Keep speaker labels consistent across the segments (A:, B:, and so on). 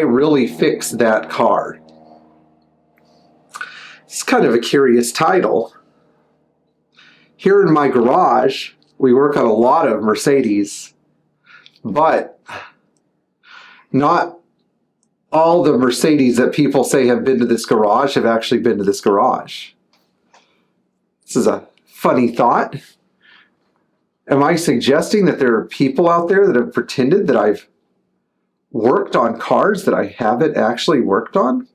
A: really fix that car? It's kind of a curious title. Here in my garage, we work on a lot of Mercedes, but not all the Mercedes that people say have been to this garage have actually been to this garage. This is a funny thought. Am I suggesting that there are people out there that have pretended that I've worked on cars that I haven't actually worked on?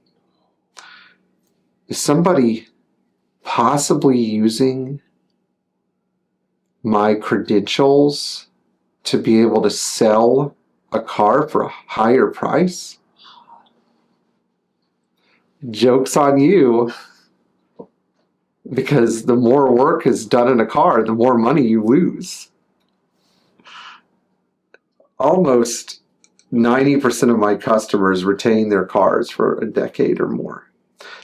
A: Is somebody possibly using my credentials to be able to sell a car for a higher price? Joke's on you, because the more work is done in a car, the more money you lose. Almost 90% of my customers retain their cars for a decade or more.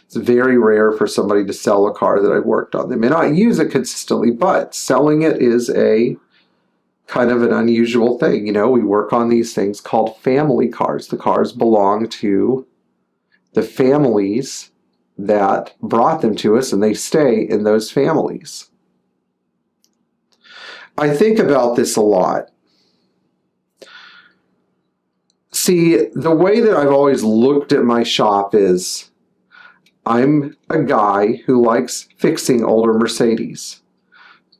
A: It's very rare for somebody to sell a car that I've worked on. They may not use it consistently, but selling it is a kind of an unusual thing. You know, we work on these things called family cars. The cars belong to the families that brought them to us, and they stay in those families. I think about this a lot. See, the way that I've always looked at my shop is I'm a guy who likes fixing older Mercedes.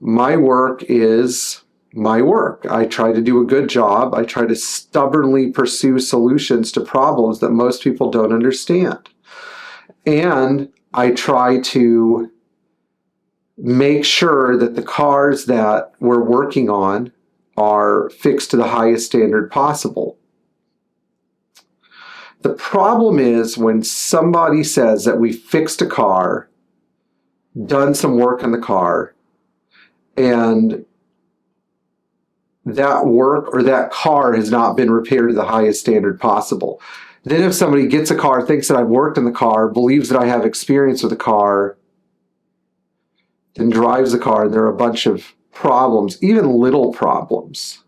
A: My work is my work. I try to do a good job. I try to stubbornly pursue solutions to problems that most people don't understand. And I try to make sure that the cars that we're working on are fixed to the highest standard possible. The problem is when somebody says that we fixed a car, done some work on the car, and that work or that car has not been repaired to the highest standard possible. Then if somebody gets a car, thinks that I've worked in the car, believes that I have experience with the car, then drives the car, and there are a bunch of problems, even little problems,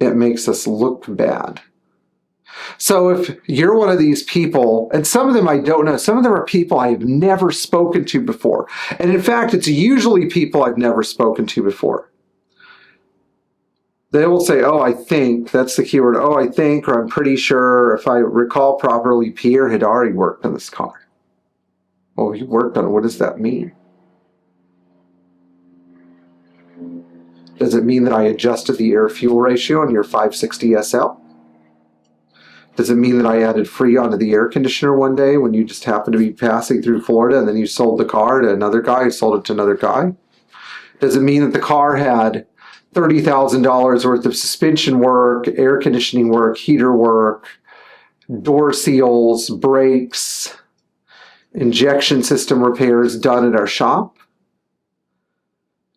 A: it makes us look bad. So if you're one of these people, and some of them I don't know, some of them are people I have never spoken to before. And in fact, it's usually people I've never spoken to before. They will say, oh, I think, that's the keyword, oh, I think, or I'm pretty sure, if I recall properly, Pierre Hedary worked on this car. Oh, he worked on it. What does that mean? Does it mean that I adjusted the air-fuel ratio on your 560 SL? Does it mean that I added Freon to the air conditioner one day when you just happened to be passing through Florida and then you sold the car to another guy who sold it to another guy? Does it mean that the car had $30,000 worth of suspension work, air conditioning work, heater work, door seals, brakes, injection system repairs done at our shop?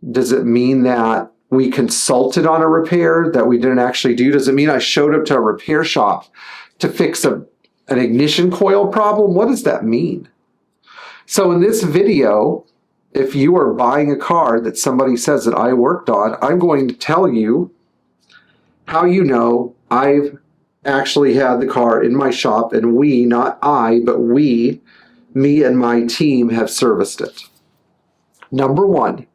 A: Does it mean that we consulted on a repair that we didn't actually do? Does it mean I showed up to a repair shop to fix an ignition coil problem? What does that mean? So in this video, if you are buying a car that somebody says that I worked on, I'm going to tell you how you know I've actually had the car in my shop, and we, not I, but we, me and my team have serviced it. Number one,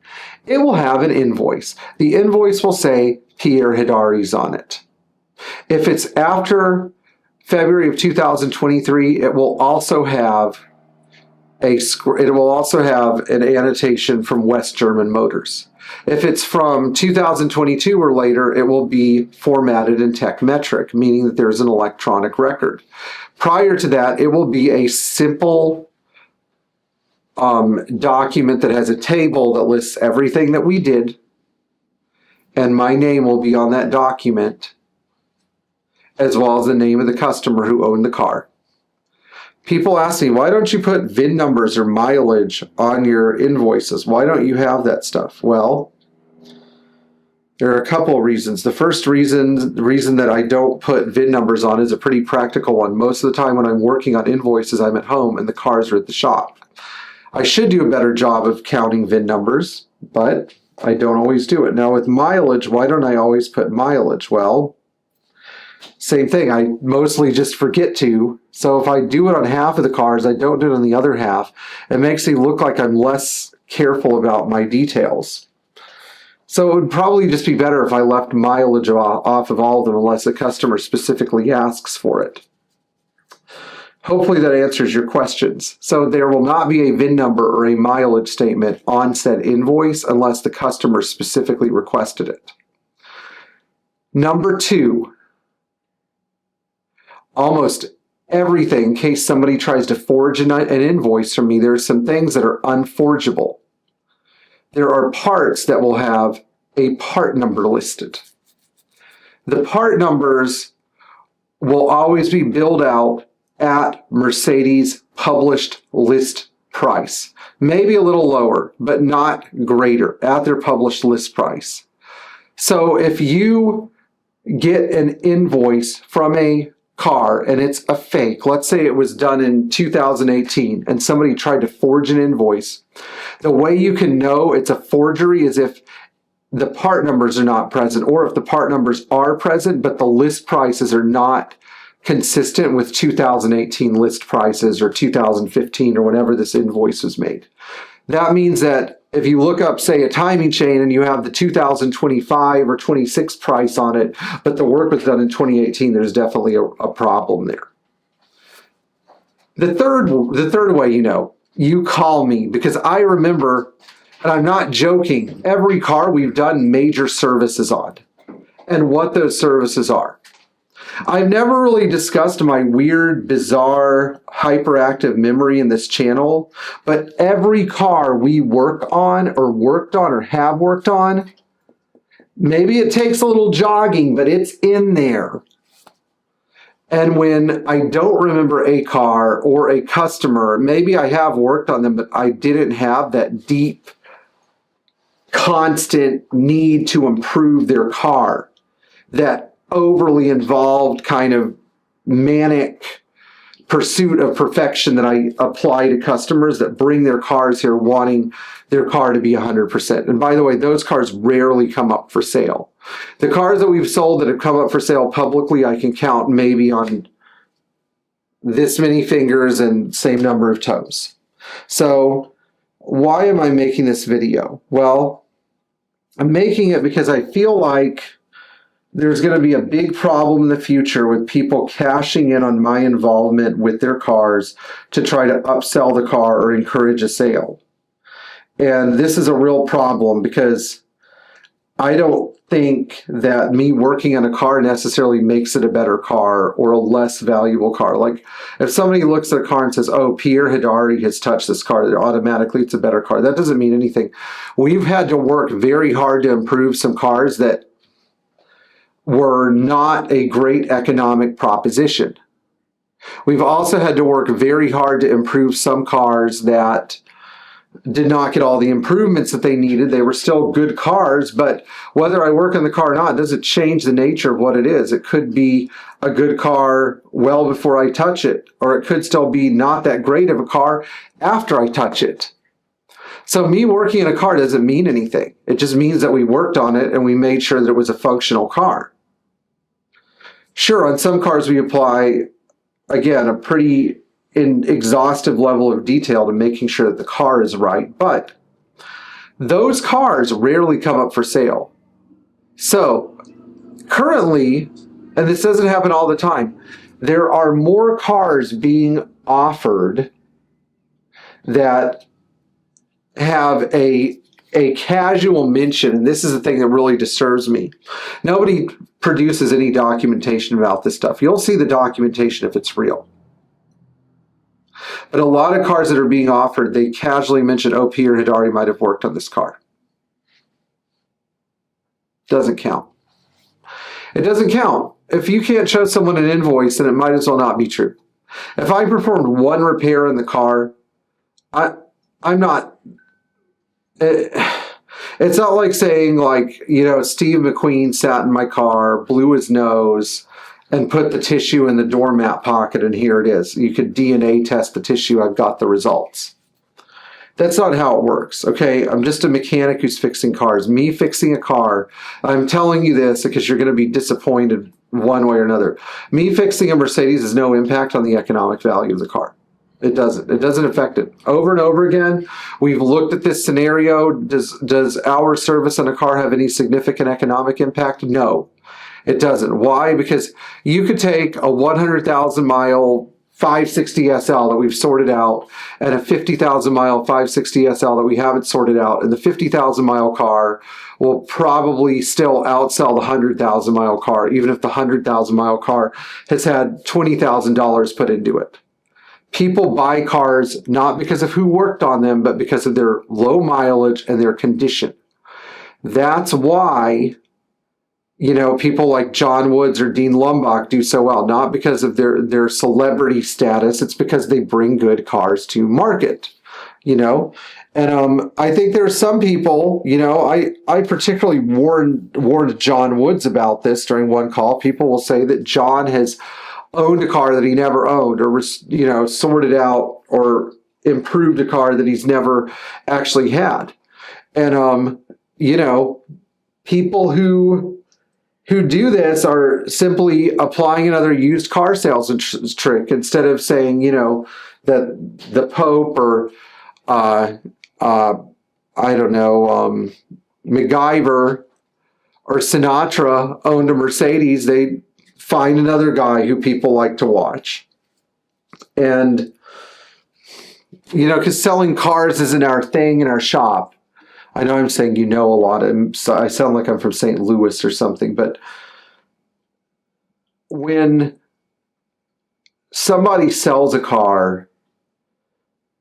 A: it will have an invoice. The invoice will say Pierre Hedary's on it. If it's after February of 2023, it will also have an annotation from West German Motors. If it's from 2022 or later, it will be formatted in TechMetric, meaning that there's an electronic record. Prior to that, it will be a simple document that has a table that lists everything that we did, and my name will be on that document, as well as the name of the customer who owned the car. People ask me, why don't you put VIN numbers or mileage on your invoices? Why don't you have that stuff? Well, there are a couple of reasons. The first reason, the reason that I don't put VIN numbers on is a pretty practical one. Most of the time when I'm working on invoices, I'm at home and the cars are at the shop. I should do a better job of counting VIN numbers, but I don't always do it. Now with mileage, why don't I always put mileage? Well, Same thing, I mostly just forget to. So if I do it on half of the cars, I don't do it on the other half. It makes me look like I'm less careful about my details. So it would probably just be better if I left mileage off of all of them unless the customer specifically asks for it. Hopefully that answers your questions. So there will not be a VIN number or a mileage statement on said invoice unless the customer specifically requested it. Number 2, almost everything, in case somebody tries to forge an invoice from me, there are some things that are unforgeable. There are parts that will have a part number listed. The part numbers will always be billed out at Mercedes published list price. Maybe a little lower, but not greater, at their published list price. So if you get an invoice from a car and it's a fake, let's say it was done in 2018 and somebody tried to forge an invoice, the way you can know it's a forgery is if the part numbers are not present, or if the part numbers are present but the list prices are not consistent with 2018 list prices or 2015 or whenever this invoice was made. That means that if you look up, say, a timing chain and you have the 2025 or 26 price on it, but the work was done in 2018, there's definitely a problem there. The third way, you call me, because I remember, and I'm not joking, every car we've done major services on and what those services are. I've never really discussed my weird, bizarre, hyperactive memory in this channel, but every car we work on or worked on or have worked on, maybe it takes a little jogging, but it's in there. And when I don't remember a car or a customer, maybe I have worked on them, but I didn't have that deep, constant need to improve their car, that overly involved kind of manic pursuit of perfection that I apply to customers that bring their cars here wanting their car to be 100%. And by the way, those cars rarely come up for sale. The cars that we've sold that have come up for sale publicly, I can count maybe on this many fingers and same number of toes. So why am I making this video? Well, I'm making it because I feel like there's going to be a big problem in the future with people cashing in on my involvement with their cars to try to upsell the car or encourage a sale. And this is a real problem because I don't think that me working on a car necessarily makes it a better car or a less valuable car. Like if somebody looks at a car and says, oh, Pierre Hedary has touched this car, automatically it's a better car. That doesn't mean anything. We've had to work very hard to improve some cars that were not a great economic proposition. We've also had to work very hard to improve some cars that did not get all the improvements that they needed. They were still good cars, but whether I work on the car or not doesn't change the nature of what it is. It could be a good car well before I touch it, or it could still be not that great of a car after I touch it. So me working on a car doesn't mean anything. It just means that we worked on it and we made sure that it was a functional car. Sure, on some cars we apply, again, a pretty exhaustive level of detail to making sure that the car is right, but those cars rarely come up for sale. So currently, and this doesn't happen all the time, there are more cars being offered that have a casual mention, and this is the thing that really disturbs me. Nobody produces any documentation about this stuff. You'll see the documentation if it's real. But a lot of cars that are being offered, they casually mention, oh, Pierre Hedary might have worked on this car. Doesn't count. It doesn't count. If you can't show someone an invoice, then it might as well not be true. If I performed one repair in the car, I'm not... It's not like saying, like, Steve McQueen sat in my car, blew his nose, and put the tissue in the doormat pocket, and here it is. You could DNA test the tissue, I've got the results. That's not how it works, okay? I'm just a mechanic who's fixing cars. Me fixing a car, I'm telling you this because you're going to be disappointed one way or another. Me fixing a Mercedes has no impact on the economic value of the car. It doesn't. It doesn't affect it. Over and over again, we've looked at this scenario. Does our service on a car have any significant economic impact? No, it doesn't. Why? Because you could take a 100,000 mile 560 SL that we've sorted out and a 50,000 mile 560 SL that we haven't sorted out, and the 50,000 mile car will probably still outsell the 100,000 mile car, even if the 100,000 mile car has had $20,000 put into it. People buy cars not because of who worked on them, but because of their low mileage and their condition. That's why, you know, people like John Woods or Dean Lumbach do so well, not because of their celebrity status. It's because they bring good cars to market, you know. And I think there are some people, you know, I particularly warned John Woods about this during one call. People will say that John has owned a car that he never owned, or, you know, sorted out or improved a car that he's never actually had. And, you know, people who do this are simply applying another used car sales trick instead of saying, you know, that the Pope or, I don't know, MacGyver or Sinatra owned a Mercedes. They find another guy who people like to watch. And, you know, because selling cars isn't our thing in our shop. I know I'm saying, you know, a lot. I sound like I'm from St. Louis or something, but when somebody sells a car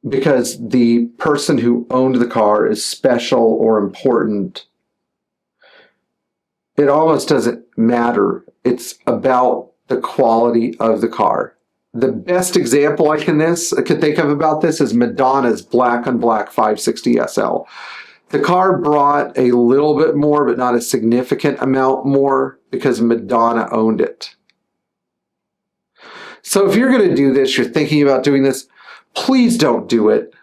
A: because the person who owned the car is special or important, it almost doesn't matter. It's about the quality of the car. The best example I can think of about this is Madonna's black on black 560 SL. The car brought a little bit more, but not a significant amount more, because Madonna owned it. So if you're going to do this, you're thinking about doing this, please don't do it.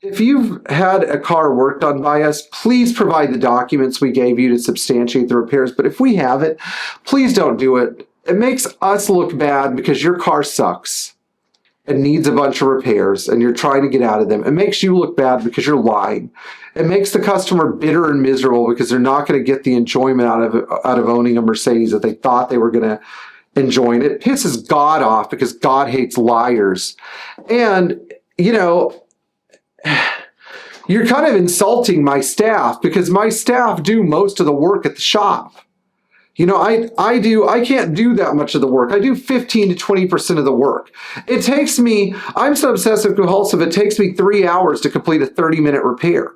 A: If you've had a car worked on by us, please provide the documents we gave you to substantiate the repairs. But if we have it, please don't do it. It makes us look bad because your car sucks and needs a bunch of repairs and you're trying to get out of them. It makes you look bad because you're lying. It makes the customer bitter and miserable because they're not going to get the enjoyment out of owning a Mercedes that they thought they were going to enjoy. And it pisses God off because God hates liars. And, you know, you're kind of insulting my staff because my staff do most of the work at the shop. You know, I can't do that much of the work. I do 15 to 20% of the work. It takes me, I'm so obsessive compulsive, it takes me 3 hours to complete a 30-minute repair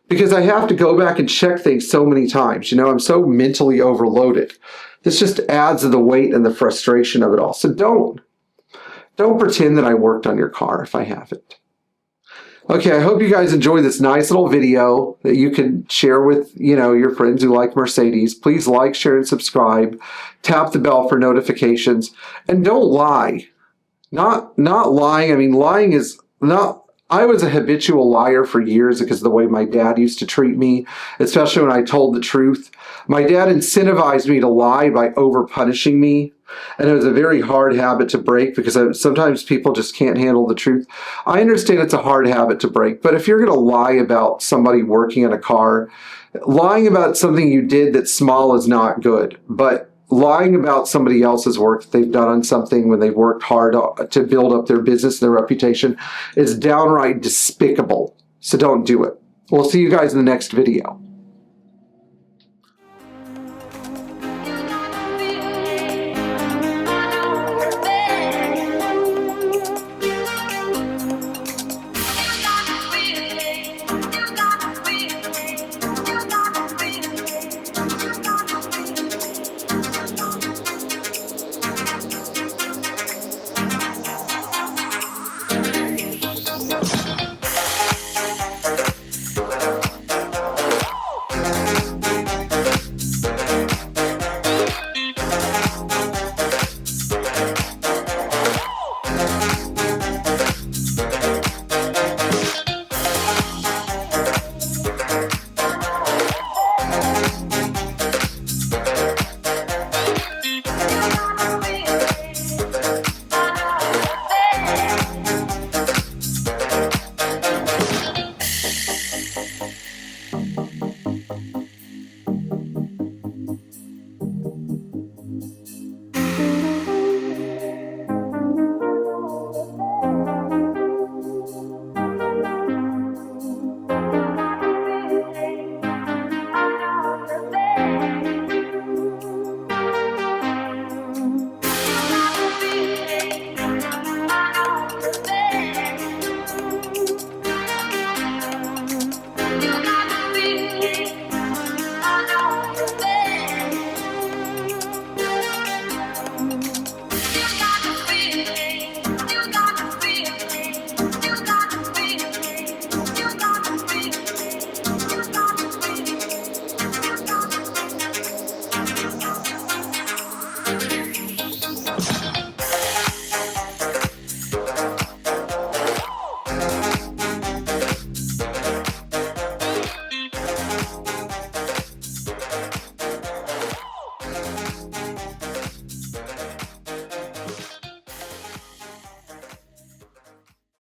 A: because I have to go back and check things so many times. You know, I'm so mentally overloaded. This just adds to the weight and the frustration of it all. So don't pretend that I worked on your car if I haven't. Okay, I hope you guys enjoyed this nice little video that you can share with, you know, your friends who like Mercedes. Please like, share, and subscribe. Tap the bell for notifications. And don't lie. Not lying. I mean, lying is not... I was a habitual liar for years because of the way my dad used to treat me, especially when I told the truth. My dad incentivized me to lie by over-punishing me. And it was a very hard habit to break because sometimes people just can't handle the truth. I understand it's a hard habit to break, but if you're going to lie about somebody working on a car, lying about something you did that's small is not good. But lying about somebody else's work that they've done on something when they've worked hard to build up their business and their reputation is downright despicable. So don't do it. We'll see you guys in the next video.